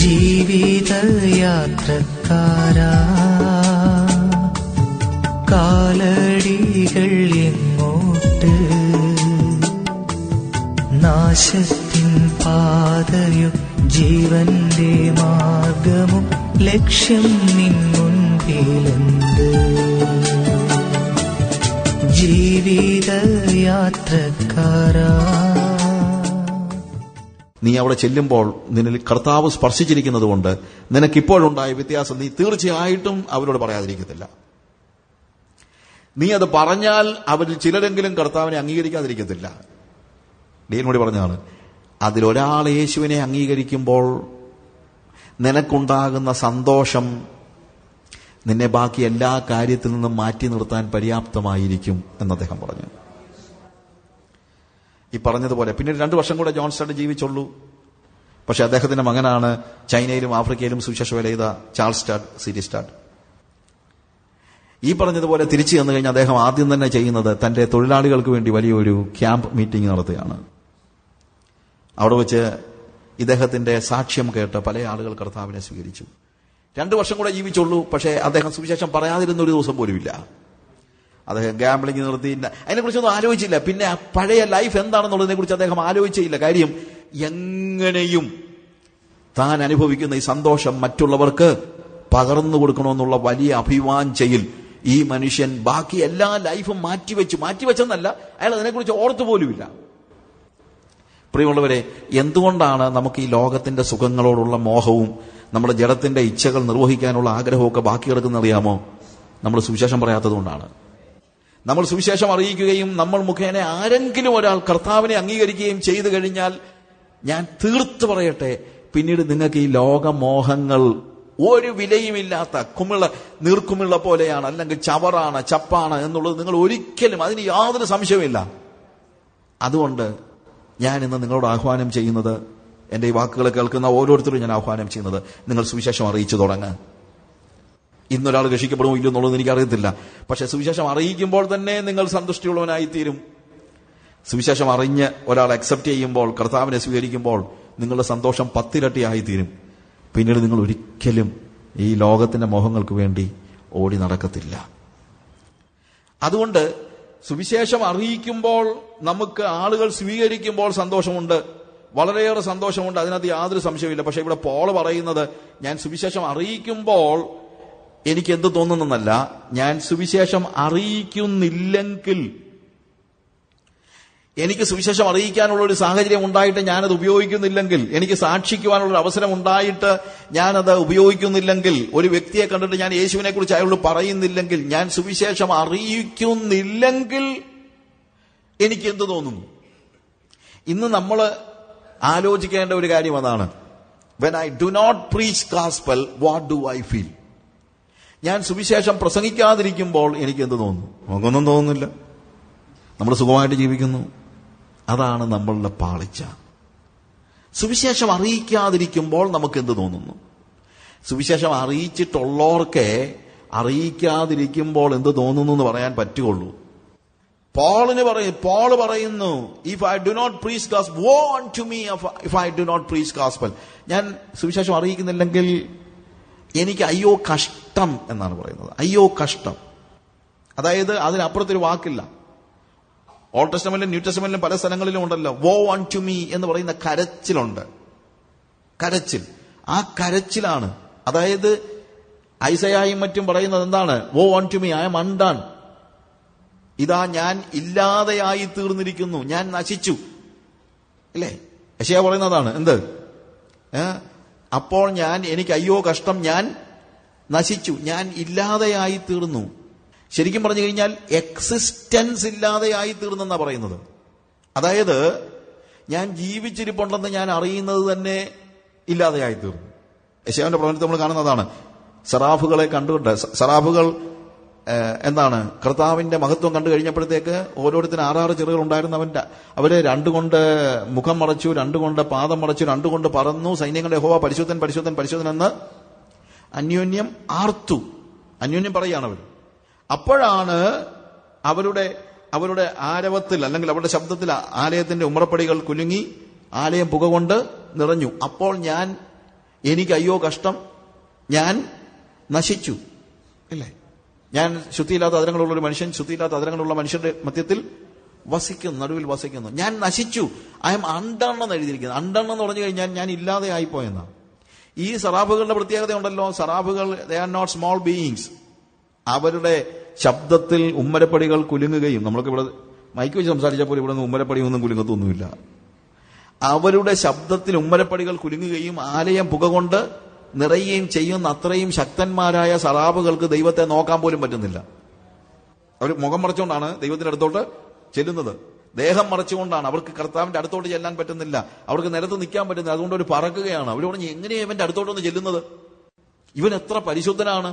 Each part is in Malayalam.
ജീവിതയാത്രക്കാരാ, കാലടികൾ എങ്ങോട്ട്? നാശത്തിൻ പാതയോ ജീവന്റെ മാർഗമോ? ലക്ഷ്യം നിൻ മുൻപിലെന്ത്? ജീവിതയാത്രക്കാരാ, നീ അവിടെ ചെല്ലുമ്പോൾ നിന്നിൽ കർത്താവ് സ്പർശിച്ചിരിക്കുന്നത് കൊണ്ട് നിനക്കിപ്പോഴുണ്ടായ വ്യത്യാസം നീ തീർച്ചയായിട്ടും അവരോട് പറയാതിരിക്കത്തില്ല. നീ അത് പറഞ്ഞാൽ അവരിൽ ചിലരെങ്കിലും കർത്താവിനെ അംഗീകരിക്കാതിരിക്കത്തില്ല. ഡീനോട് പറഞ്ഞാണ്, അതിലൊരാൾ യേശുവിനെ അംഗീകരിക്കുമ്പോൾ നിനക്കുണ്ടാകുന്ന സന്തോഷം നിന്നെ ബാക്കി എല്ലാ കാര്യത്തിൽ നിന്നും മാറ്റി നിർത്താൻ പര്യാപ്തമായിരിക്കും എന്ന് അദ്ദേഹം പറഞ്ഞു. ഈ പറഞ്ഞതുപോലെ പിന്നീട് 2 വർഷം കൂടെ ജോൺ സ്റ്റാഡ് ജീവിച്ചുള്ളൂ. പക്ഷെ അദ്ദേഹത്തിന്റെ മകനാണ് ചൈനയിലും ആഫ്രിക്കയിലും സുവിശേഷ വേല ചെയ്ത ചാൾസ് സ്റ്റാഡ്, സിറ്റി സ്റ്റാഡ്. ഈ പറഞ്ഞതുപോലെ തിരിച്ചു ചെന്നു കഴിഞ്ഞാൽ അദ്ദേഹം ആദ്യം തന്നെ ചെയ്യുന്നത് തന്റെ തൊഴിലാളികൾക്ക് വേണ്ടി വലിയൊരു ക്യാമ്പ് മീറ്റിംഗ് നടത്തുകയാണ്. അവിടെ വെച്ച് ഇദ്ദേഹത്തിന്റെ സാക്ഷ്യം കേട്ട് പല ആളുകൾ കർത്താവിനെ സ്വീകരിച്ചു. 2 വർഷം കൂടെ ജീവിച്ചുള്ളൂ. പക്ഷേ അദ്ദേഹം സുവിശേഷം പറയാതിരുന്ന ഒരു ദിവസം പോലുമില്ല. അദ്ദേഹം ഗാംബ്ലിംഗ് നിർത്തി, അതിനെക്കുറിച്ചൊന്നും ആലോചിച്ചില്ല. പിന്നെ പഴയ ലൈഫ് എന്താണെന്നുള്ളതിനെ കുറിച്ച് അദ്ദേഹം ആലോചിച്ചില്ല. കാര്യം എങ്ങനെയും താൻ അനുഭവിക്കുന്ന ഈ സന്തോഷം മറ്റുള്ളവർക്ക് പകർന്നു കൊടുക്കണമെന്നുള്ള വലിയ അഭിവാഞ്ചയിൽ ഈ മനുഷ്യൻ ബാക്കി എല്ലാ ലൈഫും മാറ്റിവെച്ചെന്നല്ല, അയാൾ അതിനെക്കുറിച്ച് ഓർത്തുപോലുമില്ല. പ്രിയമുള്ളവരെ, എന്തുകൊണ്ടാണ് നമുക്ക് ഈ ലോകത്തിന്റെ സുഖങ്ങളോടുള്ള മോഹവും നമ്മുടെ ജഡത്തിന്റെ ഇച്ഛകൾ നിർവഹിക്കാനുള്ള ആഗ്രഹമൊക്കെ ബാക്കി കിടക്കുന്ന അറിയാമോ? നമ്മൾ സുവിശേഷം പറയാത്തതുകൊണ്ടാണ്. നമ്മൾ സുവിശേഷം അറിയിക്കുകയും നമ്മൾ മുഖേന ആരെങ്കിലും ഒരാൾ കർത്താവിനെ അംഗീകരിക്കുകയും ചെയ്തു കഴിഞ്ഞാൽ, ഞാൻ തീർത്തു പറയട്ടെ, പിന്നീട് നിങ്ങൾക്ക് ഈ ലോകമോഹങ്ങൾ ഒരു വിലയുമില്ലാത്ത നീർക്കുമിള്ള പോലെയാണ്, അല്ലെങ്കിൽ ചവറാണ്, ചപ്പാണ് എന്നുള്ളത് നിങ്ങൾ ഒരിക്കലും, അതിന് യാതൊരു സംശയവുമില്ല. അതുകൊണ്ട് ഞാൻ ഇന്ന് നിങ്ങളോട് ആഹ്വാനം ചെയ്യുന്നത്, എന്റെ ഈ വാക്കുകൾ കേൾക്കുന്ന ഓരോരുത്തരും ഞാൻ ആഹ്വാനം ചെയ്യുന്നത്, നിങ്ങൾ സുവിശേഷം അറിയിച്ചു തുടങ്ങുക. ഇന്നൊരാൾ രക്ഷിക്കപ്പെടുമോ ഇല്ലയോ എന്നുള്ളത് എനിക്കറിയത്തില്ല. പക്ഷെ സുവിശേഷം അറിയിക്കുമ്പോൾ തന്നെ നിങ്ങൾ സന്തുഷ്ടിയുള്ളവനായിത്തീരും. സുവിശേഷം അറിഞ്ഞ് ഒരാൾ അക്സെപ്റ്റ് ചെയ്യുമ്പോൾ, കർത്താവിനെ സ്വീകരിക്കുമ്പോൾ നിങ്ങളുടെ സന്തോഷം 10 ഇരട്ടിയായിത്തീരും. പിന്നീട് നിങ്ങൾ ഒരിക്കലും ഈ ലോകത്തിന്റെ മോഹങ്ങൾക്ക് വേണ്ടി ഓടി നടക്കത്തില്ല. അതുകൊണ്ട് സുവിശേഷം അറിയിക്കുമ്പോൾ നമുക്ക് ആളുകൾ സ്വീകരിക്കുമ്പോൾ സന്തോഷമുണ്ട്, വളരെയേറെ സന്തോഷമുണ്ട്, അതിനകത്ത് യാതൊരു സംശയമില്ല. പക്ഷെ ഇവിടെ പോൾ പറയുന്നത്, ഞാൻ സുവിശേഷം അറിയിക്കുമ്പോൾ എനിക്ക് എന്ത് തോന്നുന്നല്ല, ഞാൻ സുവിശേഷം അറിയിക്കുന്നില്ലെങ്കിൽ, എനിക്ക് സുവിശേഷം അറിയിക്കാനുള്ള ഒരു സാഹചര്യം ഉണ്ടായിട്ട് ഞാനത് ഉപയോഗിക്കുന്നില്ലെങ്കിൽ, എനിക്ക് സാക്ഷിക്കുവാനുള്ള അവസരം ഉണ്ടായിട്ട് ഞാനത് ഉപയോഗിക്കുന്നില്ലെങ്കിൽ, ഒരു വ്യക്തിയെ കണ്ടിട്ട് ഞാൻ യേശുവിനെ കുറിച്ച് അയാളോട് പറയുന്നില്ലെങ്കിൽ, ഞാൻ സുവിശേഷം അറിയിക്കുന്നില്ലെങ്കിൽ എനിക്ക് എന്ത് തോന്നുന്നു? ഇന്ന് നമ്മൾ ആലോചിക്കേണ്ട ഒരു കാര്യം അതാണ്. When I do not preach gospel, what do I feel? ഞാൻ സുവിശേഷം പ്രസംഗിക്കാതിരിക്കുമ്പോൾ എനിക്ക് എന്ത് തോന്നുന്നു? നമുക്കൊന്നും തോന്നുന്നില്ല. നമ്മൾ സുഖമായിട്ട് ജീവിക്കുന്നു. അതാണ് നമ്മളുടെ പാളിച്ച. സുവിശേഷം അറിയിക്കാതിരിക്കുമ്പോൾ നമുക്ക് എന്ത് തോന്നുന്നു? സുവിശേഷം അറിയിച്ചിട്ടുള്ളവർക്ക് അറിയിക്കാതിരിക്കുമ്പോൾ എന്ത് തോന്നുന്നു എന്ന് പറയാൻ പറ്റുകയുള്ളൂ. പോൾ പറയുന്നു, if I do not preach gospel, woe unto me if I do not preach gospel. ഞാൻ സുവിശേഷം അറിയിക്കുന്നില്ലെങ്കിൽ എനിക്ക് അയ്യോ കഷ്ടം എന്നാണ് പറയുന്നത്. അയ്യോ കഷ്ടം. അതായത് അതിനപ്പുറത്തൊരു വാക്കില്ല. ഓൾഡ് ടെസ്റ്റമെന്റിലും ന്യൂ ടെസ്റ്റമെന്റിലും പല സ്ഥലങ്ങളിലും ഉണ്ടല്ലോ, വോ അൺടു മീ എന്ന് പറയുന്ന കരച്ചിലുണ്ട്. കരച്ചിൽ, ആ കരച്ചിലാണ്. അതായത് ഐസയായും മറ്റും പറയുന്നത് എന്താണ്? Woe unto me, I am undone. ഇതാ ഞാൻ ഇല്ലാതെയായി തീർന്നിരിക്കുന്നു, ഞാൻ നശിച്ചു. അല്ലേ? യെശയ്യാ പറയുന്നതാണ്. എന്ത്? അപ്പോൾ എനിക്ക് അയ്യോ കഷ്ടം, ഞാൻ നശിച്ചു, ഞാൻ ഇല്ലാതെയായി തീർന്നു. ശരിക്കും പറഞ്ഞു കഴിഞ്ഞാൽ എക്സിസ്റ്റൻസ് ഇല്ലാതെയായി തീർന്നെന്നാ പറയുന്നത്. അതായത് ഞാൻ ജീവിച്ചിരിപ്പുണ്ടെന്ന് ഞാൻ അറിയുന്നത് തന്നെ ഇല്ലാതെയായി തീർന്നു. യെശയ്യാവിന്റെ പ്രവചനത്തിൽ നമ്മൾ കാണുന്നതാണ്. സറാഫുകളെ കണ്ടുകൊണ്ട്, സറാഫുകൾ എന്താണ്, കർത്താവിന്റെ മഹത്വം കണ്ടു കഴിഞ്ഞപ്പോഴത്തേക്ക് ഓരോരുത്തരും 6 ചിറകുകൾ ഉണ്ടായിരുന്നവന്റെ അവര് 2 കൊണ്ട് മുഖം മറച്ചു, 2 കൊണ്ട് പാദം മറച്ചു, 2 കൊണ്ട് പറന്നു. സൈന്യങ്ങളുടെ യഹോവ പരിശുദ്ധൻ പരിശുദ്ധൻ പരിശുദ്ധൻ എന്ന് അന്യോന്യം ആർത്തു. അന്യോന്യം പറയുകയാണ് അവർ. അപ്പോഴാണ് അവരുടെ ആരവത്തിൽ, അല്ലെങ്കിൽ അവരുടെ ശബ്ദത്തിൽ ആലയത്തിന്റെ ഉമ്മറപ്പടികൾ കുലുങ്ങി, ആലയം പുക കൊണ്ട് നിറഞ്ഞു. അപ്പോൾ ഞാൻ എനിക്ക് അയ്യോ കഷ്ടം, ഞാൻ നശിച്ചു. ഇല്ലേ? ഞാൻ ശുദ്ധിയില്ലാത്ത അതിരങ്ങളുള്ള ഒരു മനുഷ്യൻ, ശുദ്ധിയില്ലാത്ത അതിരങ്ങളുള്ള മനുഷ്യന്റെ മധ്യത്തിൽ വസിക്കുന്നു, നടുവിൽ വസിക്കുന്നു. ഞാൻ നശിച്ചു. ഐ എം അൺഡൺ എന്ന് എഴുതിയിരിക്കുന്നത്. അൺഡൺ എന്ന് പറഞ്ഞു കഴിഞ്ഞാൽ ഞാൻ ഇല്ലാതെ ആയിപ്പോയെന്നാണ്. ഈ സറാഫുകളുടെ പ്രത്യേകത ഉണ്ടല്ലോ. സറാഫുകൾ they are not small beings. അവരുടെ ശബ്ദത്തിൽ ഉമ്മരപ്പടികൾ കുലുങ്ങുകയും, നമ്മൾക്ക് ഇവിടെ മൈക്ക് വെച്ച് സംസാരിച്ചപ്പോൾ ഇവിടെ നിന്ന് ഉമ്മരപ്പടിയൊന്നും കുലുങ്ങത്തൊന്നുമില്ല. അവരുടെ ശബ്ദത്തിൽ ഉമ്മരപ്പടികൾ കുലുങ്ങുകയും ആലയം പുക കൊണ്ട് നിറയുകയും ചെയ്യുന്ന അത്രയും ശക്തന്മാരായ സറാഫുകൾക്ക് ദൈവത്തെ നോക്കാൻ പോലും പറ്റുന്നില്ല. അവർ മുഖം മറച്ചുകൊണ്ടാണ് ദൈവത്തിന്റെ അടുത്തോട്ട് ചെല്ലുന്നത്. ദേഹം മറച്ചുകൊണ്ടാണ്. അവർക്ക് കർത്താവിന്റെ അടുത്തോട്ട് ചെല്ലാൻ പറ്റുന്നില്ല. അവർക്ക് നിലത്ത് നിൽക്കാൻ പറ്റുന്നില്ല. അതുകൊണ്ട് അവർ പറക്കുകയാണ്. അവർ പറഞ്ഞു, എങ്ങനെയാ ഇവന്റെ അടുത്തോട്ടൊന്ന് ചെല്ലുന്നത്? ഇവൻ എത്ര പരിശുദ്ധനാണ്,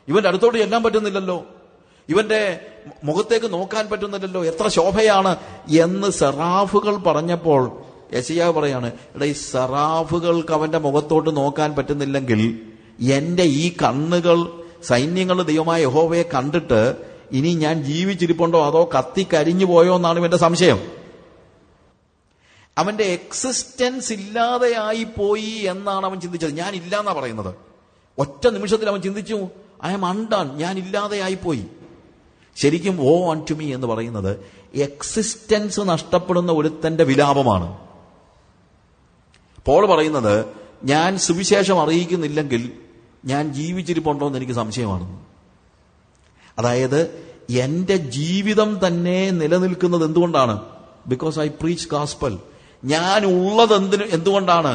ഇവന്റെ അടുത്തോട്ട് ചെല്ലാൻ പറ്റുന്നില്ലല്ലോ, ഇവന്റെ മുഖത്തേക്ക് നോക്കാൻ പറ്റുന്നില്ലല്ലോ, എത്ര ശോഭയാണ് എന്ന് സെറാഫുകൾ പറഞ്ഞപ്പോൾ യെശയ്യാവ് പറയാണ്, എടാ ഈ സെറാഫുകൾക്ക് അവന്റെ മുഖത്തോട്ട് നോക്കാൻ പറ്റുന്നില്ലെങ്കിൽ എന്റെ ഈ കണ്ണുകൾ സൈന്യങ്ങളുടെ ദൈവമായ യഹോവയെ കണ്ടിട്ട് ഇനി ഞാൻ ജീവിച്ചിരിപ്പുണ്ടോ അതോ കത്തിക്കരിഞ്ഞു പോയോ എന്നാണ് ഇവന്റെ സംശയം. അവന്റെ എക്സിസ്റ്റൻസ് ഇല്ലാതെയായി പോയി എന്നാണ് അവൻ ചിന്തിച്ചത്. ഞാൻ ഇല്ലാന്നാ പറയുന്നത്. ഒറ്റ നിമിഷത്തിൽ അവൻ ചിന്തിച്ചു, ഐ ആം അൺഡൺ, ഞാൻ ഇല്ലാതെയായി പോയി. ശരിക്കും വോ അൺടു മീ എന്ന് പറയുന്നത് എക്സിസ്റ്റൻസ് നഷ്ടപ്പെടുന്ന ഒരുത്തന്റെ വിലാപമാണ്. പോൾ പറയുന്നത്, ഞാൻ സുവിശേഷം അറിയിക്കുന്നില്ലെങ്കിൽ ഞാൻ ജീവിച്ചിരിപ്പുണ്ടോ എന്ന് എനിക്ക് സംശയമാണ്. അതായത് എന്റെ ജീവിതം തന്നെ നിലനിൽക്കുന്നത് എന്തുകൊണ്ടാണ്? Because I preach gospel. ഞാൻ ഉള്ളത് എന്തുകൊണ്ടാണ്?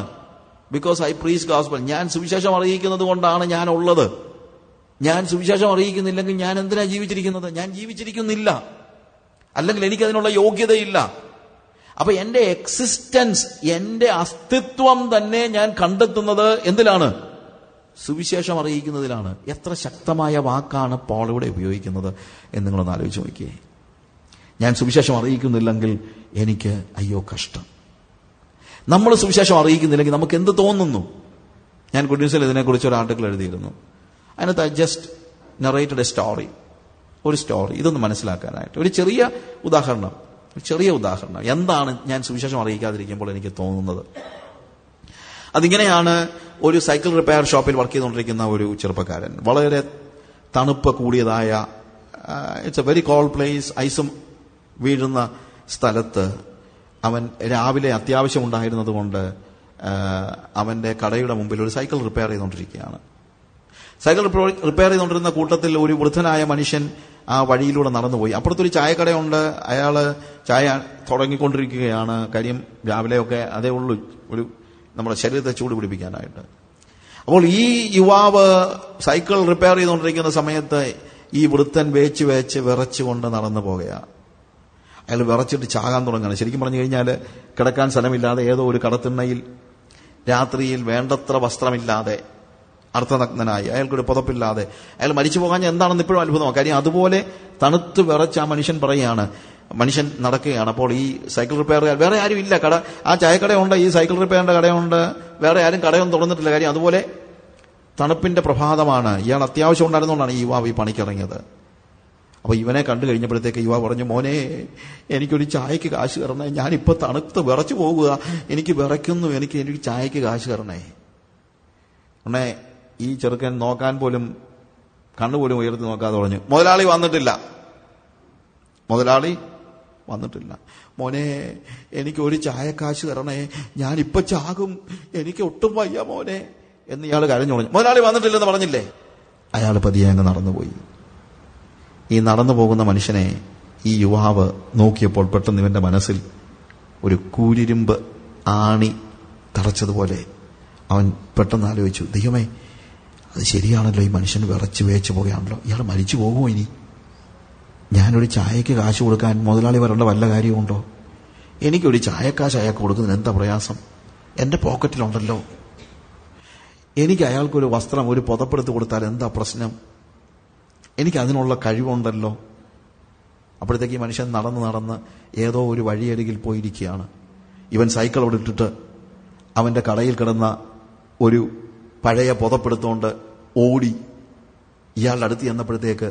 Because I preach gospel. ഞാൻ സുവിശേഷം അറിയിക്കുന്നത് കൊണ്ടാണ് ഞാൻ ഉള്ളത്. ഞാൻ സുവിശേഷം അറിയിക്കുന്നില്ലെങ്കിൽ ഞാൻ എന്തിനാ ജീവിച്ചിരിക്കുന്നത്? ഞാൻ ജീവിച്ചിരിക്കുന്നില്ല, അല്ലെങ്കിൽ എനിക്കതിനുള്ള യോഗ്യതയില്ല. അപ്പൊ എന്റെ എക്സിസ്റ്റൻസ്, എന്റെ അസ്തിത്വം തന്നെ ഞാൻ കണ്ടെത്തുന്നത് എന്തിലാണ്? സുവിശേഷം അറിയിക്കുന്നതിലാണ്. എത്ര ശക്തമായ വാക്കാണ് പോൾ ഇവിടെ ഉപയോഗിക്കുന്നത് എന്ന് നിങ്ങളൊന്ന് ആലോചിച്ച് നോക്കിയേ. ഞാൻ സുവിശേഷം അറിയിക്കുന്നില്ലെങ്കിൽ എനിക്ക് അയ്യോ കഷ്ടം. നമ്മൾ സുവിശേഷം അറിയിക്കുന്നില്ലെങ്കിൽ നമുക്ക് എന്ത് തോന്നുന്നു? ഞാൻ ഗുഡ് ന്യൂസിൽ ഇതിനെക്കുറിച്ച് ഒരു ആർട്ടിക്കിൾ എഴുതിയിരുന്നു. അതിനകത്ത് I just narrated A story, ഒരു സ്റ്റോറി. ഇതൊന്ന് മനസ്സിലാക്കാനായിട്ട് ഒരു ചെറിയ ഉദാഹരണം എന്താണ് ഞാൻ സുവിശേഷം അറിയിക്കാതിരിക്കുമ്പോൾ എനിക്ക് തോന്നുന്നത്. അതിങ്ങനെയാണ്. ഒരു സൈക്കിൾ റിപ്പയർ ഷോപ്പിൽ വർക്ക് ചെയ്തുകൊണ്ടിരിക്കുന്ന ഒരു ചെറുപ്പക്കാരൻ, വളരെ തണുപ്പ് കൂടിയതായ, it's a very cold place, ഐസും വീഴുന്ന സ്ഥലത്ത് അവൻ രാവിലെ അത്യാവശ്യം ഉണ്ടായിരുന്നത് കൊണ്ട് അവന്റെ കടയുടെ മുമ്പിൽ ഒരു സൈക്കിൾ റിപ്പയർ ചെയ്തുകൊണ്ടിരിക്കുകയാണ്. സൈക്കിൾ റിപ്പയർ ചെയ്തുകൊണ്ടിരുന്ന കൂട്ടത്തിൽ ഒരു വൃദ്ധനായ മനുഷ്യൻ ആ വഴിയിലൂടെ നടന്നുപോയി. അപ്പുറത്തൊരു ചായക്കടയുണ്ട്. അയാള് ചായ തുടങ്ങിക്കൊണ്ടിരിക്കുകയാണ്. കാര്യം രാവിലെയൊക്കെ അതേ ഉള്ളൂ, ഒരു നമ്മുടെ ശരീരത്തെ ചൂട് പിടിപ്പിക്കാനായിട്ട്. അപ്പോൾ ഈ യുവാവ് സൈക്കിൾ റിപ്പയർ ചെയ്തുകൊണ്ടിരിക്കുന്ന സമയത്ത് ഈ വൃദ്ധൻ വേച്ച് വിറച്ചുകൊണ്ട് നടന്നു പോകുകയാണ്. അയാൾ വിറച്ചിട്ട് ചാകാൻ തുടങ്ങുകയാണ്. ശരിക്കും പറഞ്ഞു കഴിഞ്ഞാൽ കിടക്കാൻ സ്ഥലമില്ലാതെ ഏതോ ഒരു കടത്തിണ്ണയിൽ രാത്രിയിൽ വേണ്ടത്ര വസ്ത്രമില്ലാതെ അർത്ഥനഗ്നനായി, അയാൾക്കൊരു പുതപ്പില്ലാതെ അയാൾ മരിച്ചു പോകാൻ എന്താണെന്ന് ഇപ്പോഴും അത്ഭുതമാണ്. കാര്യം അതുപോലെ തണുത്ത് വിറച്ച് ആ മനുഷ്യൻ പറയുകയാണ്. മനുഷ്യൻ നടക്കുകയാണ്. അപ്പോൾ ഈ സൈക്കിൾ റിപ്പയർ, വേറെ ആരും ഇല്ല, കട ആ ചായക്കടയുണ്ട്, ഈ സൈക്കിൾ റിപ്പയറിന്റെ കടയുണ്ട്, വേറെ ആരും കടയൊന്നും തുറന്നിട്ടില്ല. കാര്യം അതുപോലെ തണുപ്പിന്റെ പ്രഭാതമാണ്. ഇയാൾ അത്യാവശ്യം ഉണ്ടായിരുന്നുകൊണ്ടാണ് ഈ യുവാവ് ഈ പണിക്കിറങ്ങിയത്. അപ്പൊ ഇവനെ കണ്ടു കഴിഞ്ഞപ്പോഴത്തേക്ക് യുവാവ് പറഞ്ഞു, മോനെ എനിക്കൊരു ചായക്ക് കാശ് തരണേ, ഞാനിപ്പോ തണുത്ത് വിറച്ചു പോകുക, എനിക്ക് വിറയ്ക്കുന്നു, എനിക്ക് ചായക്ക് കാശ് തരണേ. ഉടനെ ഈ ചെറുക്കൻ നോക്കാൻ പോലും കണ്ണുപോലും ഉയർത്തി നോക്കാതെ പറഞ്ഞു, മുതലാളി വന്നിട്ടില്ല. മോനെ എനിക്ക് ഒരു ചായക്കാശ് തരണേ, ഞാനിപ്പോ ചാകും, എനിക്ക് ഒട്ടും വയ്യ മോനെ എന്ന് ഇയാൾ കരഞ്ഞു പറഞ്ഞു. മുതലാളി വന്നിട്ടില്ലെന്ന് പറഞ്ഞില്ലേ? അയാൾ പതിയെ അങ്ങ് നടന്നുപോയി. ഈ നടന്നു പോകുന്ന മനുഷ്യനെ ഈ യുവാവ് നോക്കിയപ്പോൾ പെട്ടെന്ന് ഇവന്റെ മനസ്സിൽ ഒരു കൂരിരുമ്പ് ആണി തറച്ചതുപോലെ അവൻ പെട്ടെന്ന് ആലോചിച്ചു, ദൈവമേ അത് ശരിയാണല്ലോ, ഈ മനുഷ്യൻ വിറച്ച് വേച്ച് പോകുകയാണല്ലോ, ഇയാൾ മരിച്ചു പോകുമോ ഇനി? ഞാനൊരു ചായക്ക് കാശ് കൊടുക്കാൻ മുതലാളി വരേണ്ട വല്ല കാര്യമുണ്ടോ? എനിക്കൊരു ചായക്കാശ് അയാൾക്ക് കൊടുക്കുന്നതിന് എന്താ പ്രയാസം? എന്റെ പോക്കറ്റിലുണ്ടല്ലോ. എനിക്ക് അയാൾക്കൊരു വസ്ത്രം, ഒരു പുതപ്പെടുത്ത് കൊടുത്താൽ എന്താ പ്രശ്നം? എനിക്ക് അതിനുള്ള കഴിവുണ്ടല്ലോ. അപ്പോഴത്തേക്ക് ഈ മനുഷ്യൻ നടന്ന് ഏതോ ഒരു വഴിയരികിൽ പോയിരിക്കുകയാണ്. ഇവൻ സൈക്കിൾ അവിടെ ഇട്ടിട്ട് അവന്റെ കടയിൽ കിടന്ന ഒരു പഴയ പുതപ്പെടുത്തുകൊണ്ട് ഓടി ഇയാളുടെ അടുത്ത് ചെന്നപ്പോഴത്തേക്ക്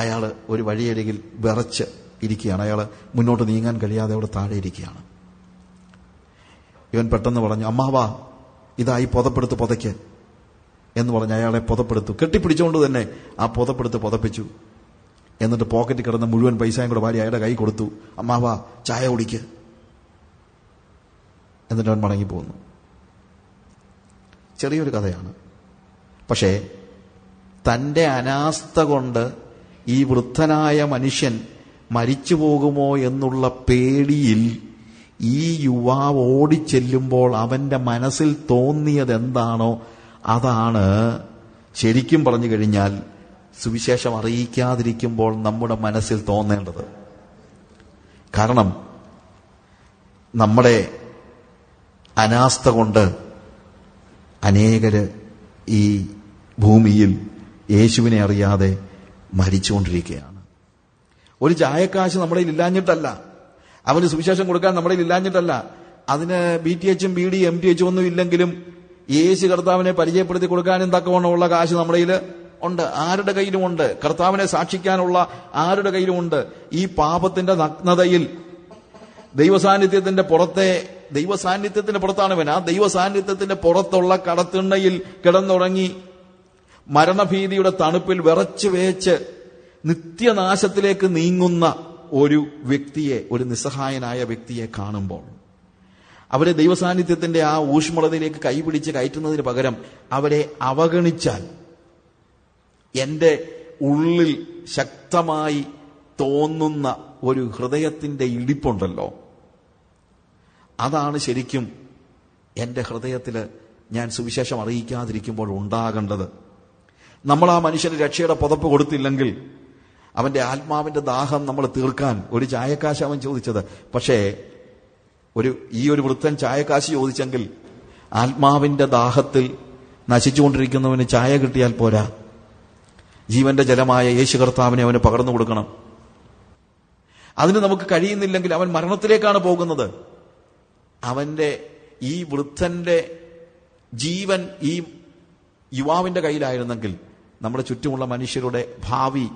അയാൾ ഒരു വഴിയരികിൽ വിറച്ച് ഇരിക്കുകയാണ്. അയാൾ മുന്നോട്ട് നീങ്ങാൻ കഴിയാതെ അവിടെ താഴെ ഇരിക്കുകയാണ്. ഇവൻ പെട്ടെന്ന് പറഞ്ഞു, അമ്മാവാ ഇതായി പുതപ്പെടുത്ത് പുതയ്ക്ക് എന്ന് പറഞ്ഞ് അയാളെ പുതപ്പെടുത്തു. കെട്ടിപ്പിടിച്ചുകൊണ്ട് തന്നെ ആ പുതപ്പെടുത്ത് പുതപ്പിച്ചു. എന്നിട്ട് പോക്കറ്റിൽ കിടന്ന മുഴുവൻ പൈസയും കൂടെ വാരി അയാളുടെ കൈ കൊടുത്തു. അമ്മാവാ ചായ കുടിക്ക്. എന്നിട്ട് അവൻ മടങ്ങിപ്പോകുന്നു. ചെറിയൊരു കഥയാണ്. പക്ഷേ തൻ്റെ അനാസ്ഥ കൊണ്ട് ഈ വൃദ്ധനായ മനുഷ്യൻ മരിച്ചു പോകുമോ എന്നുള്ള പേടിയിൽ ഈ യുവാവ് ഓടിച്ചെല്ലുമ്പോൾ അവന്റെ മനസ്സിൽ തോന്നിയത് എന്താണോ അതാണ് ശരിക്കും പറഞ്ഞു കഴിഞ്ഞാൽ സുവിശേഷം അറിയിക്കാതിരിക്കുമ്പോൾ നമ്മുടെ മനസ്സിൽ തോന്നേണ്ടത്. കാരണം നമ്മുടെ അനാസ്ഥ കൊണ്ട് അനേകര് ഈ ഭൂമിയിൽ യേശുവിനെ അറിയാതെ മരിച്ചുകൊണ്ടിരിക്കുകയാണ്. ഒരു ചായക്കാശ് നമ്മുടെ ഇല്ലാഞ്ഞിട്ടല്ല, അവന് സുവിശേഷം കൊടുക്കാൻ നമ്മുടെ ഇല്ലാഞ്ഞിട്ടല്ല, അതിന് BTH BD MTH ഒന്നും ഇല്ലെങ്കിലും യേശു കർത്താവിനെ പരിചയപ്പെടുത്തി കൊടുക്കാനും തക്കവണ്ണമുള്ള കാശ് നമ്മുടെ കയ്യിൽ ഉണ്ട്. ആരുടെ കയ്യിലുമുണ്ട്. കർത്താവിനെ സാക്ഷിക്കാനുള്ള ആരുടെ കയ്യിലുമുണ്ട്. ഈ പാപത്തിന്റെ നഗ്നതയിൽ ദൈവസാന്നിധ്യത്തിന്റെ പുറത്താണ് ഇവൻ. ആ ദൈവസാന്നിധ്യത്തിന്റെ പുറത്തുള്ള കടത്തിണ്ണയിൽ കിടന്നുറങ്ങി മരണഭീതിയുടെ തണുപ്പിൽ വിറച്ചു വേച്ച് നിത്യനാശത്തിലേക്ക് നീങ്ങുന്ന ഒരു വ്യക്തിയെ, ഒരു നിസ്സഹായനായ വ്യക്തിയെ കാണുമ്പോൾ അവരെ ദൈവസാന്നിധ്യത്തിന്റെ ആ ഊഷ്മളതയിലേക്ക് കൈപിടിച്ച് കയറ്റുന്നതിന് പകരം അവരെ അവഗണിച്ചാൽ എന്റെ ഉള്ളിൽ ശക്തമായി തോന്നുന്ന ഒരു ഹൃദയത്തിന്റെ ഇടിപ്പുണ്ടല്ലോ, അതാണ് ശരിക്കും എന്റെ ഹൃദയത്തിൽ ഞാൻ സുവിശേഷം അറിയിക്കാതിരിക്കുമ്പോൾ ഉണ്ടാകേണ്ടത്. നമ്മൾ ആ മനുഷ്യന് രക്ഷയുടെ പുതപ്പ് കൊടുത്തില്ലെങ്കിൽ അവന്റെ ആത്മാവിന്റെ ദാഹം നമ്മൾ തീർക്കാൻ ഒരു ചായക്കാശ് അവൻ ചോദിച്ചത്. പക്ഷേ ഈ ഒരു വൃദ്ധൻ ചായക്കാശ് ചോദിച്ചെങ്കിൽ ആത്മാവിന്റെ ദാഹത്തിൽ നശിച്ചുകൊണ്ടിരിക്കുന്നവന് ചായ കിട്ടിയാൽ പോരാ, ജീവന്റെ ജലമായ യേശു കർത്താവിനെ അവന് പകർന്നു കൊടുക്കണം. അതിന് നമുക്ക് കഴിയുന്നില്ലെങ്കിൽ അവൻ മരണത്തിലേക്കാണ് പോകുന്നത്. അവന്റെ ഈ വൃദ്ധന്റെ ജീവൻ ഈ യുവാവിന്റെ കയ്യിലായിരുന്നെങ്കിൽ നമ്മുടെ ചുറ്റുമുള്ള മനുഷ്യരുടെ ഭാവി,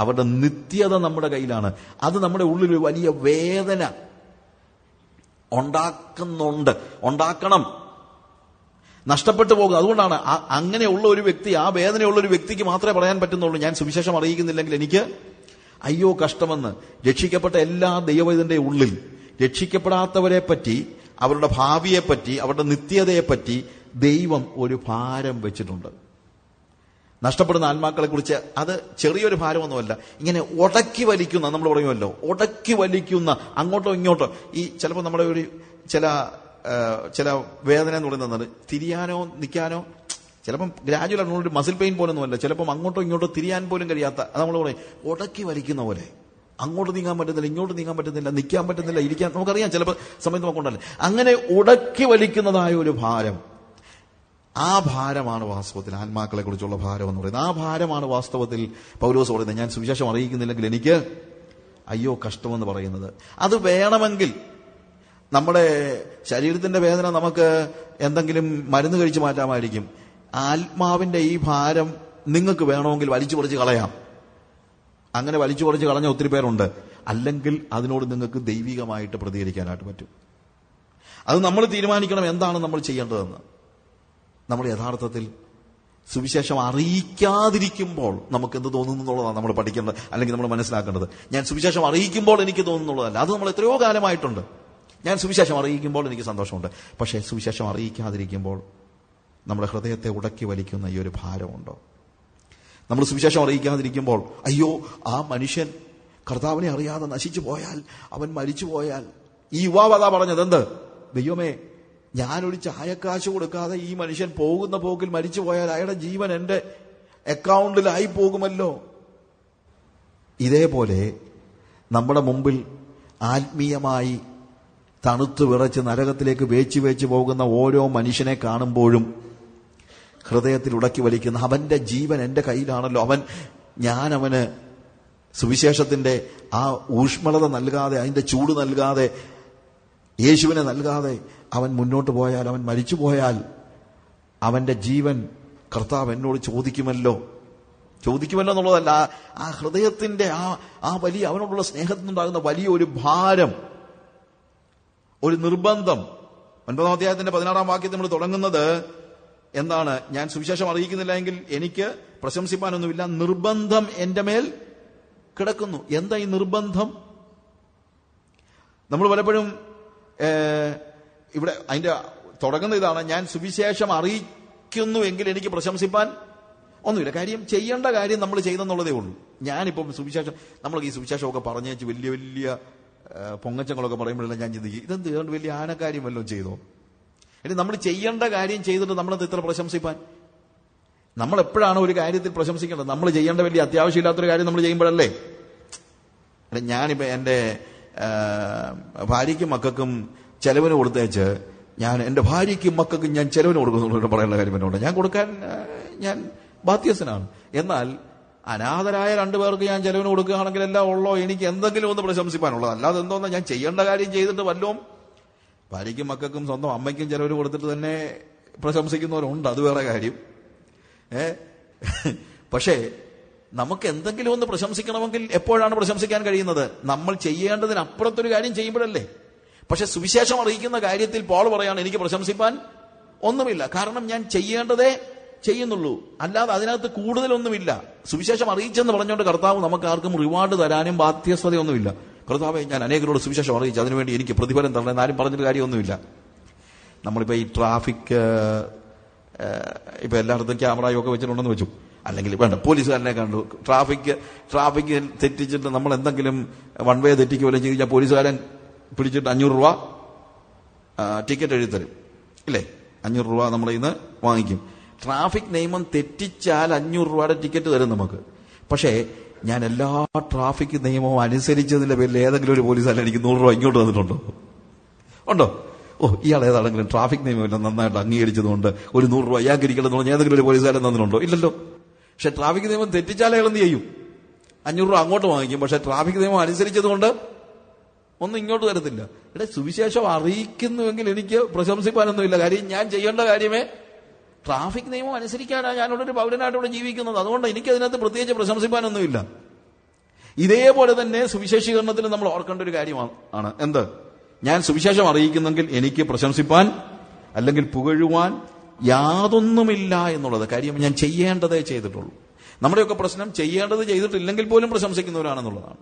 അവരുടെ നിത്യത നമ്മുടെ കയ്യിലാണ്. അത് നമ്മുടെ ഉള്ളിൽ ഒരു വലിയ വേദന ഉണ്ടാക്കണം, നഷ്ടപ്പെട്ടു പോകും. അതുകൊണ്ടാണ് അങ്ങനെയുള്ള ഒരു വ്യക്തി, ആ വേദനയുള്ള ഒരു വ്യക്തിക്ക് മാത്രമേ പറയാൻ പറ്റുന്നുള്ളൂ, ഞാൻ സുവിശേഷം അറിയിക്കുന്നില്ലെങ്കിൽ എനിക്ക് അയ്യോ കഷ്ടമെന്ന്. രക്ഷിക്കപ്പെട്ട എല്ലാ ദൈവത്തിന്റെ ഉള്ളിൽ രക്ഷിക്കപ്പെടാത്തവരെ പറ്റി, അവരുടെ ഭാവിയെപ്പറ്റി, അവരുടെ നിത്യതയെപ്പറ്റി ദൈവം ഒരു ഭാരം വെച്ചിട്ടുണ്ട്. നഷ്ടപ്പെടുന്ന ആത്മാക്കളെ കുറിച്ച് അത് ചെറിയൊരു ഭാരമൊന്നുമല്ല, ഇങ്ങനെ ഉടക്കി വലിക്കുന്ന, നമ്മൾ പറയുമല്ലോ ഉടക്കി വലിക്കുന്ന, അങ്ങോട്ടോ ഇങ്ങോട്ടോ. ഈ ചിലപ്പോൾ നമ്മുടെ ഒരു ചില വേദന എന്ന് പറയുന്നത് തിരിയാനോ നിൽക്കാനോ, ചിലപ്പം ഗ്രാജുവൽ ഒരു മസിൽ പെയിൻ പോലൊന്നുമല്ല, ചിലപ്പം അങ്ങോട്ടോ ഇങ്ങോട്ടോ തിരിയാൻ പോലും കഴിയാത്ത, അത് നമ്മൾ പറയും ഉടക്കി വലിക്കുന്ന പോലെ. അങ്ങോട്ട് നീങ്ങാൻ പറ്റുന്നില്ല, ഇങ്ങോട്ട് നീങ്ങാൻ പറ്റുന്നില്ല, നിൽക്കാൻ പറ്റുന്നില്ല, ഇരിക്കാൻ നമുക്കറിയാം ചിലപ്പോൾ സമയത്ത് നമുക്കുണ്ടല്ലേ. അങ്ങനെ ഉടക്കി വലിക്കുന്നതായ ഒരു ഭാരം, ആ ഭാരമാണ് വാസ്തവത്തിൽ ആത്മാക്കളെ കുറിച്ചുള്ള ഭാരം എന്ന് പറയുന്നത്. ആ ഭാരമാണ് വാസ്തവത്തിൽ പൗലോസ് പറയുന്നത്, ഞാൻ സുവിശേഷം അറിയിക്കുന്നില്ലെങ്കിൽ എനിക്ക് അയ്യോ കഷ്ടമെന്ന് പറയുന്നത്. അത് വേണമെങ്കിൽ നമ്മുടെ ശരീരത്തിന്റെ വേദന നമുക്ക് എന്തെങ്കിലും മരുന്ന് കഴിച്ച് മാറ്റാമായിരിക്കും. ആത്മാവിന്റെ ഈ ഭാരം നിങ്ങൾക്ക് വേണമെങ്കിൽ വലിച്ചു പറിച്ച് കളയാം. അങ്ങനെ വലിച്ചു പറിച്ച് കളഞ്ഞ ഒത്തിരി പേരുണ്ട്. അല്ലെങ്കിൽ അതിനോട് നിങ്ങൾക്ക് ദൈവികമായിട്ട് പ്രതികരിക്കാനായിട്ട് പറ്റും. അത് നമ്മൾ തീരുമാനിക്കണം എന്താണ് നമ്മൾ ചെയ്യേണ്ടതെന്ന്. നമ്മൾ യഥാർത്ഥത്തിൽ സുവിശേഷം അറിയിക്കാതിരിക്കുമ്പോൾ നമുക്ക് എന്ത് തോന്നുന്നു എന്നുള്ളതാണ് നമ്മൾ പഠിക്കേണ്ടത്, അല്ലെങ്കിൽ നമ്മൾ മനസ്സിലാക്കേണ്ടത്. ഞാൻ സുവിശേഷം അറിയിക്കുമ്പോൾ എനിക്ക് തോന്നുന്നുള്ളതല്ല, അത് നമ്മൾ എത്രയോ കാലമായിട്ടുണ്ട്. ഞാൻ സുവിശേഷം അറിയിക്കുമ്പോൾ എനിക്ക് സന്തോഷമുണ്ട്. പക്ഷേ സുവിശേഷം അറിയിക്കാതിരിക്കുമ്പോൾ നമ്മുടെ ഹൃദയത്തെ ഉടക്കി വലിക്കുന്ന ഈ ഒരു ഭാരമുണ്ടോ? നമ്മൾ സുവിശേഷം അറിയിക്കാതിരിക്കുമ്പോൾ അയ്യോ ആ മനുഷ്യൻ കർത്താവിനെ അറിയാതെ നശിച്ചു പോയാൽ, അവൻ മരിച്ചു പോയാൽ. ഈ യുവാവ് അതാ പറഞ്ഞത്, എന്ത് ദൈവമേ, ഞാനൊരു ചായക്കാശ് കൊടുക്കാതെ ഈ മനുഷ്യൻ പോകുന്ന പോക്കിൽ മരിച്ചു പോയാൽ അയാളുടെ ജീവൻ എന്റെ അക്കൗണ്ടിലായി പോകുമല്ലോ. ഇതേപോലെ നമ്മുടെ മുമ്പിൽ ആത്മീയമായി തണുത്തു വിറച്ച് നരകത്തിലേക്ക് വേച്ചു പോകുന്ന ഓരോ മനുഷ്യനെ കാണുമ്പോഴും ഹൃദയത്തിൽ ഉടക്കി വലിക്കുന്ന അവന്റെ ജീവൻ എന്റെ കയ്യിലാണല്ലോ, ഞാൻ അവന് സുവിശേഷത്തിന്റെ ആ ഊഷ്മളത നൽകാതെ, അതിന്റെ ചൂട് നൽകാതെ, യേശുവിനെ നൽകാതെ അവൻ മുന്നോട്ട് പോയാൽ, അവൻ മരിച്ചു പോയാൽ അവന്റെ ജീവൻ കർത്താവ് എന്നോട് ചോദിക്കുമല്ലോ എന്നുള്ളതല്ല, ആ ഹൃദയത്തിന്റെ ആ വലിയ അവനോടുള്ള സ്നേഹത്തിനുണ്ടാകുന്ന വലിയ ഒരു ഭാരം, ഒരു നിർബന്ധം, 9-ാം അധ്യായത്തിന്റെ 16-ാം വാക്യത്തിൽ നമ്മൾ തുടങ്ങുന്നത് എന്താണ്? ഞാൻ സുവിശേഷം അറിയിക്കുന്നില്ല എങ്കിൽ എനിക്ക് പ്രശംസിപ്പാനൊന്നുമില്ല, നിർബന്ധം എന്റെ മേൽ കിടക്കുന്നു. എന്താ ഈ നിർബന്ധം? നമ്മൾ പലപ്പോഴും ഇവിടെ അതിന്റെ തുടങ്ങുന്ന ഇതാണ്, ഞാൻ സുവിശേഷം അറിയിക്കുന്നു എങ്കിൽ എനിക്ക് പ്രശംസിപ്പാൻ ഒന്നുമില്ല. കാര്യം ചെയ്യേണ്ട കാര്യം നമ്മൾ ചെയ്തെന്നുള്ളതേ ഉള്ളൂ. ഞാനിപ്പം സുവിശേഷം, നമ്മൾ ഈ സുവിശേഷമൊക്കെ പറഞ്ഞു വെച്ച് വലിയ വലിയ പൊങ്ങച്ചങ്ങളൊക്കെ പറയുമ്പോഴെല്ലാം ഞാൻ ചിന്തിക്കും, ഇതെന്ത് ചെയ്തുകൊണ്ട് വലിയ ആനക്കാര്യം വല്ലതും ചെയ്തോ? ഇനി നമ്മൾ ചെയ്യേണ്ട കാര്യം ചെയ്തിട്ട് നമ്മളത് ഇത്ര പ്രശംസിപ്പാൻ? നമ്മൾ എപ്പോഴാണ് ഒരു കാര്യത്തിൽ പ്രശംസിക്കേണ്ടത്? നമ്മൾ ചെയ്യേണ്ട വലിയ അത്യാവശ്യമില്ലാത്തൊരു കാര്യം നമ്മൾ ചെയ്യുമ്പോഴല്ലേ. ഞാനിപ്പോ എന്റെ ഭാര്യയ്ക്കും മക്കൾക്കും ചെലവിന് കൊടുത്തേച്ച് ഞാൻ എന്റെ ഭാര്യയ്ക്കും മക്കൾക്കും ഞാൻ ചെലവിന് കൊടുക്കുന്നുള്ളൂ പറയാനുള്ള കാര്യം എന്നോട് ഞാൻ കൊടുക്കാൻ ഞാൻ ബാധ്യസ്ഥനാണ്. എന്നാൽ അനാഥരായ 2 പേർക്ക് ഞാൻ ചെലവിന് കൊടുക്കുകയാണെങ്കിൽ എല്ലാം ഉള്ളോ എനിക്ക് എന്തെങ്കിലും ഒന്ന് പ്രശംസിപ്പാനുള്ളത്. അല്ലാതെ എന്തോന്നാ, ഞാൻ ചെയ്യേണ്ട കാര്യം ചെയ്തിട്ട് വല്ലതും ഭാര്യയ്ക്കും മക്കൾക്കും സ്വന്തം അമ്മയ്ക്കും ചെലവിന് കൊടുത്തിട്ട് തന്നെ പ്രശംസിക്കുന്നവരുണ്ട്, അത് വേറെ കാര്യം. പക്ഷേ നമുക്ക് എന്തെങ്കിലും ഒന്ന് പ്രശംസിക്കണമെങ്കിൽ എപ്പോഴാണ് പ്രശംസിക്കാൻ കഴിയുന്നത്? നമ്മൾ ചെയ്യേണ്ടതിനപ്പുറത്തൊരു കാര്യം ചെയ്യുമ്പോഴല്ലേ. പക്ഷെ സുവിശേഷം അറിയിക്കുന്ന കാര്യത്തിൽ പോൾ പറയാണ്, എനിക്ക് പ്രശംസിപ്പാൻ ഒന്നുമില്ല. കാരണം ഞാൻ ചെയ്യേണ്ടതേ ചെയ്യുന്നുള്ളൂ, അല്ലാതെ അതിനകത്ത് കൂടുതലൊന്നുമില്ല. സുവിശേഷം അറിയിച്ചെന്ന് പറഞ്ഞുകൊണ്ട് കർത്താവ് നമുക്ക് ആർക്കും റിവാർഡ് തരാനും ബാധ്യസ്ഥതയൊന്നുമില്ല. കർത്താവേ, ഞാൻ അനേകരോട് സുവിശേഷം അറിയിച്ചു, അതിനുവേണ്ടി എനിക്ക് പ്രതിഫലം തരണം എന്നാരും പറഞ്ഞിട്ട് കാര്യമൊന്നുമില്ല. നമ്മളിപ്പോൾ ഈ ട്രാഫിക് ഇപ്പൊ എല്ലായിടത്തും ക്യാമറയൊക്കെ വെച്ചിട്ടുണ്ടെന്ന് വെച്ചു, അല്ലെങ്കിൽ വേണ്ട പോലീസുകാരനെ കണ്ടു, ട്രാഫിക് തെറ്റിച്ചിട്ട് നമ്മൾ എന്തെങ്കിലും വൺ വേ തെറ്റിക്കുകയോ ചെയ്ത് കഴിഞ്ഞാൽ പോലീസുകാരൻ പിടിച്ചിട്ട് 500 രൂപ ടിക്കറ്റ് എഴുതി തരും, ഇല്ലേ? 500 രൂപ നമ്മൾ ഇന്ന് വാങ്ങിക്കും. ട്രാഫിക് നിയമം തെറ്റിച്ചാൽ 500 രൂപയുടെ ടിക്കറ്റ് തരും നമുക്ക്. പക്ഷേ ഞാൻ എല്ലാ ട്രാഫിക് നിയമവും അനുസരിച്ചതിന്റെ പേരിൽ ഏതെങ്കിലും ഒരു പോലീസുകാരൻ എനിക്ക് 100 രൂപ ഇങ്ങോട്ട് തന്നിട്ടുണ്ടോ? ഉണ്ടോ? ഇയാൾ ഏതാണെങ്കിലും ട്രാഫിക് നിയമമെല്ലാം നന്നായിട്ട് അംഗീകരിച്ചതുകൊണ്ട് ഒരു 100 രൂപ ഇയാൾക്ക് ഇരിക്കണമെന്ന് പറഞ്ഞാൽ ഏതെങ്കിലും ഒരു പോലീസുകാരൻ തന്നിട്ടുണ്ടോ? ഇല്ലല്ലോ. പക്ഷെ ട്രാഫിക് നിയമം തെറ്റിച്ചാൽ അയാൾ എന്ത് ചെയ്യും? 500 രൂപ അങ്ങോട്ട് വാങ്ങിക്കും. പക്ഷെ ട്രാഫിക് നിയമം അനുസരിച്ചതുകൊണ്ട് ഒന്നും ഇങ്ങോട്ട് തരത്തില്ല. ഇവിടെ സുവിശേഷം അറിയിക്കുന്നുവെങ്കിൽ എനിക്ക് പ്രശംസിപ്പാനൊന്നുമില്ല. കാര്യം ഞാൻ ചെയ്യേണ്ട കാര്യമേ ട്രാഫിക് നിയമം അനുസരിക്കാനാണ് ഞാനിവിടെ ഒരു പൗരനായിട്ട് ഇവിടെ ജീവിക്കുന്നത്. അതുകൊണ്ട് എനിക്കതിനകത്ത് പ്രത്യേകിച്ച് പ്രശംസിപ്പാനൊന്നുമില്ല. ഇതേപോലെ തന്നെ സുവിശേഷീകരണത്തിൽ നമ്മൾ ഓർക്കേണ്ട ഒരു കാര്യമാണ് എന്ത്? ഞാൻ സുവിശേഷം അറിയിക്കുന്നെങ്കിൽ എനിക്ക് പ്രശംസിപ്പാൻ അല്ലെങ്കിൽ പുകഴുവാൻ യാതൊന്നുമില്ല എന്നുള്ളത്. കാര്യം ഞാൻ ചെയ്യേണ്ടതേ ചെയ്തിട്ടുള്ളൂ. നമ്മുടെയൊക്കെ പ്രശ്നം ചെയ്യേണ്ടത് ചെയ്തിട്ടില്ലെങ്കിൽ പോലും പ്രശംസിക്കുന്നവരാണെന്നുള്ളതാണ്.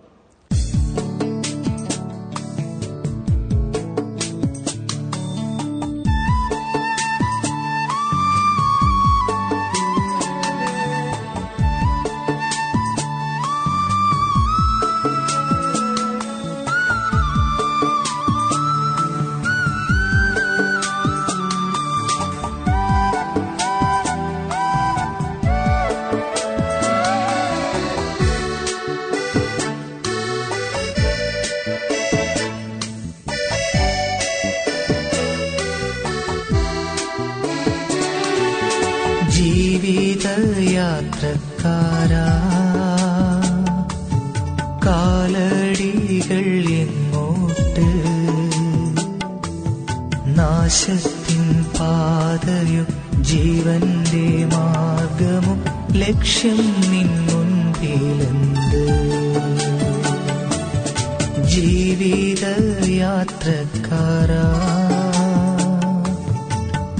ജീവിതയാത്രക്കാരാ, കാലടികൾ എങ്ങോട്ട്? നാശത്തിൻ പാതയും ജീവന്റെ മാർഗമും ലക്ഷ്യം നിൻ മുൻപിലെന്ത്? ജീവിതയാത്രക്കാരാ,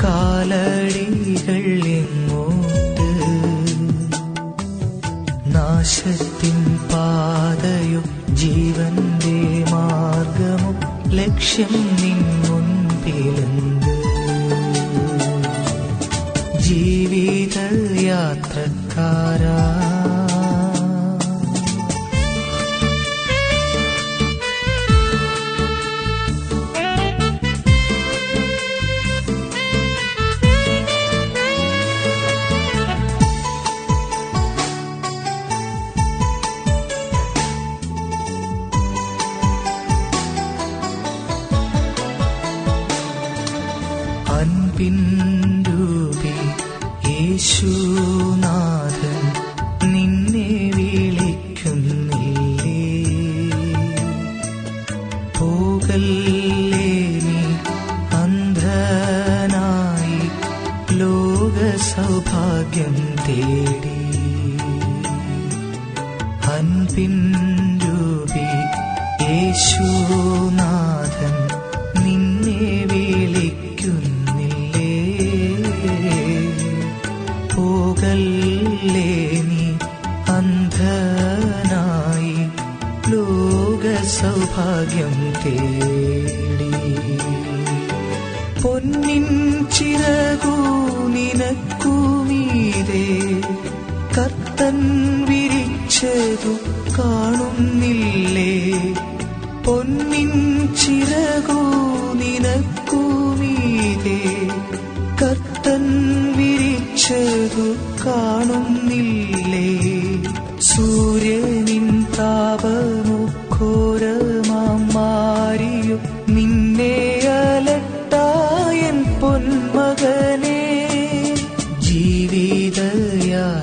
കാലടികൾ എങ്ങോട്ട്? നാശത്തിൻ പാതയും ജീവന്റെ മാർഗമും ലക്ഷ്യം നിൻ മുൻപിലെന്ത്? ജീവിതയാത്രക്കാരാ, അൻപിൻരൂപി യേശുനാഥൻ നിന്നെ വിളിക്കുന്നില്ലേ? പോകല്ലേ നീ അന്ധനായി ലോക സൗഭാഗ്യം തേടി. അൻപിൻരൂപി യേശുനാഥൻ നിന്നെ വിളിക്കുന്നില്ലേ? സൗഭാഗ്യം തേടി. പൊന്നിൻ ചിറകു നിനക്കു മീതെ കർത്തൻ വിരിച്ചതു കാണുന്നില്ലേ? പൊന്നിൻ ചിറകു നിനക്കു മീതെ കർത്തൻ വിരിച്ചതു കാണുന്നില്ലേ? സൂര്യനിൻ താപമോ ഘോരമാം മാരിയും നിന്നെ അലട്ടായൻ പൊന്മകനെ. ജീവിതയാത്രക്കാരാ,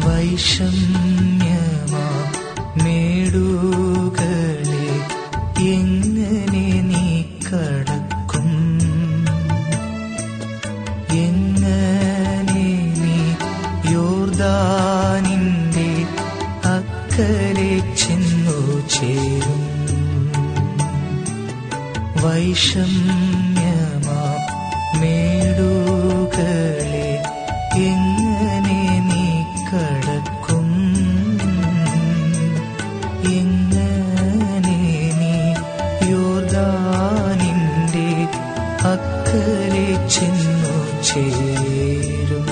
വൈഷമ്യമാ മേടുകളെ എങ്ങനെ നീ കടക്കും? എങ്ങനെ നീ യോർദാനിന്റെ അക്കരെ ചെന്നു ചേരും? വൈഷമ്യമാ മേടുകളെ എങ്ങനെ നീ കടക്കും? എങ്ങനെ നീ യോർദാനിന്റെ അക്കരെ ചെന്നു ചേരും?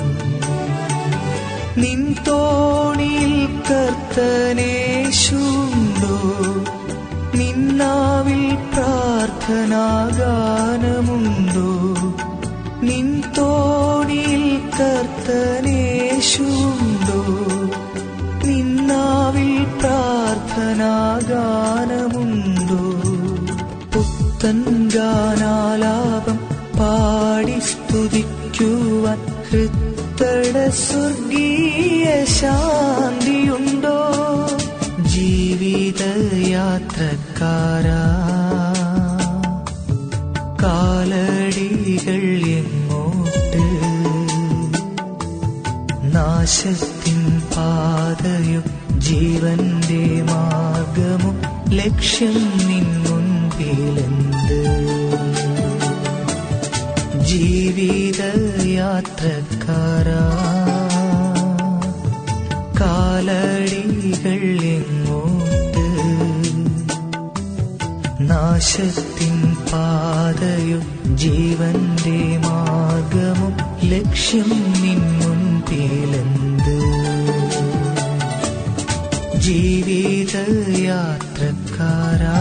നിൻ തോണിയിൽ കർത്തനേശുണ്ടോ? നിന്നാവിൽ പ്രാർത്ഥനാഗാനമുണ്ടോ? നിൻ തോണിയിൽ കർത്തനേശുണ്ടോ? നിന്നാവിൽ പ്രാർത്ഥനാഗാനമുണ്ടോ? പുത്തൻ ഗാനാലാപം പാടി സ്തുതിക്കുവാൻ ഹൃത്തട സ്വർഗീയ ശാന്തിയുണ്ടോ? ജീവിതയാത്രക്കാരാ, കാലടികൾ എങ്ങോട്ട്? നാശത്തിൻ പാതയും ജീവന്റെ മാർഗമും ലക്ഷ്യം നിൻ മുൻപിലെന്ത്? ജീവിതയാത്രക്കാരാ, കാലടികൾ എങ്ങോട്ട്? നാശത്തിൻ പാതയും ജീവന്റെ മാർഗമും ലക്ഷ്യം നിൻ മുൻപിലെന്ത്? ജീവിതയാത്രക്കാരാ.